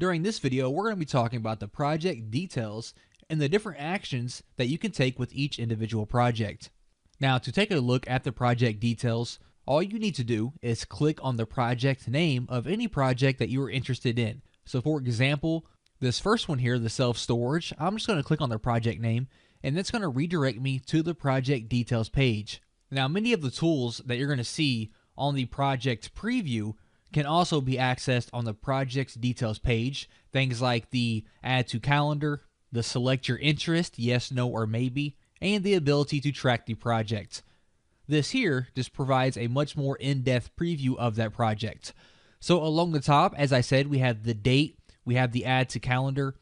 During this video, we're going to be talking about the project details and the different actions that you can take with each individual project. Now, to take a look at the project details, all you need to do is click on the project name of any project that you are interested in. So for example, this first one here, the self-storage, I'm just going to click on the project name, and that's going to redirect me to the project details page. Now, many of the tools that you're going to see on the project preview can also be accessed on the project details page. Things like the add to calendar, the select your interest, yes, no, or maybe, and the ability to track the project. This here just provides a much more in-depth preview of that project. So along the top, as I said, we have the date, we have the add to calendar.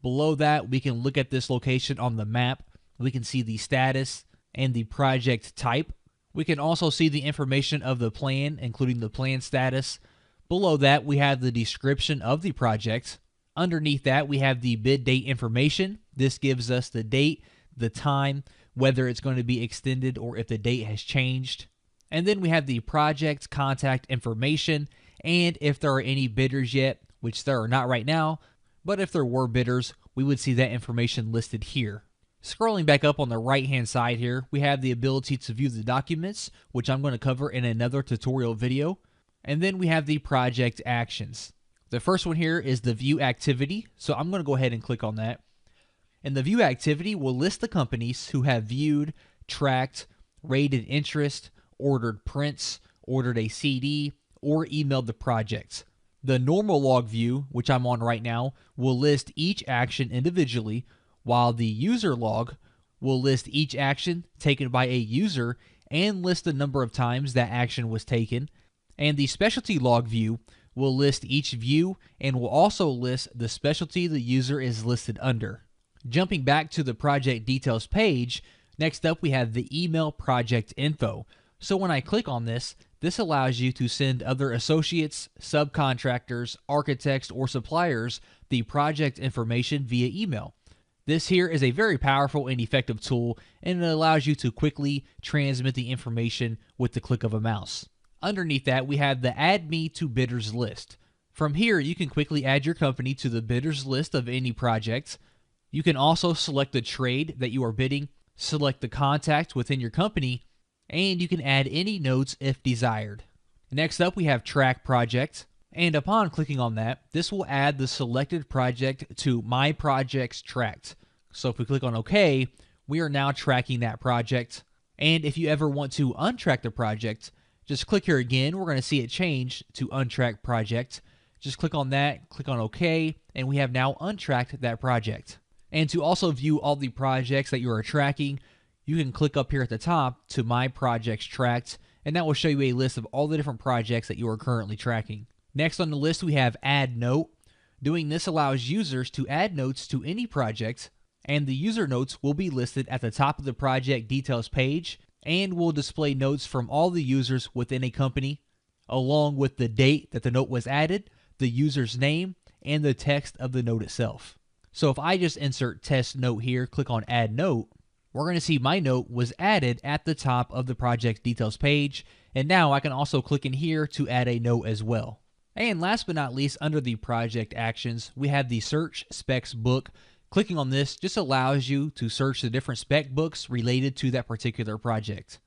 Below that, we can look at this location on the map. We can see the status and the project type. We can also see the information of the plan, including the plan status. Below that, we have the description of the project. Underneath that, we have the bid date information. This gives us the date, the time, whether it's going to be extended or if the date has changed. And then we have the project contact information, and if there are any bidders yet, which there are not right now, but if there were bidders, we would see that information listed here. Scrolling back up on the right-hand side here, we have the ability to view the documents, which I'm going to cover in another tutorial video. And then we have the project actions. The first one here is the view activity, so I'm going to go ahead and click on that. And the view activity will list the companies who have viewed, tracked, rated interest, ordered prints, ordered a CD, or emailed the project. The normal log view, which I'm on right now, will list each action individually, while the user log will list each action taken by a user and list the number of times that action was taken. And the specialty log view will list each view and will also list the specialty the user is listed under. Jumping back to the project details page, next up we have the email project info. So when I click on this, this allows you to send other associates, subcontractors, architects, or suppliers the project information via email. This here is a very powerful and effective tool, and it allows you to quickly transmit the information with the click of a mouse. Underneath that, we have the Add Me to Bidders list. From here, you can quickly add your company to the bidders list of any project. You can also select the trade that you are bidding, select the contact within your company, and you can add any notes if desired. Next up, we have Track Project, and upon clicking on that, this will add the selected project to My Projects Tracked. So if we click on OK, we are now tracking that project. And if you ever want to untrack the project, just click here again. We're going to see it change to Untracked Project. Just click on that, click on OK, and we have now untracked that project. And to also view all the projects that you are tracking, you can click up here at the top to My Projects Tracked, and that will show you a list of all the different projects that you are currently tracking. Next on the list, we have Add Note. Doing this allows users to add notes to any project, and the user notes will be listed at the top of the project details page and will display notes from all the users within a company, along with the date that the note was added, the user's name, and the text of the note itself. So if I just insert test note here, click on Add Note, we're going to see my note was added at the top of the project details page, and now I can also click in here to add a note as well. And last but not least, under the project actions, we have the Search Specs book. Clicking on this just allows you to search the different spec books related to that particular project.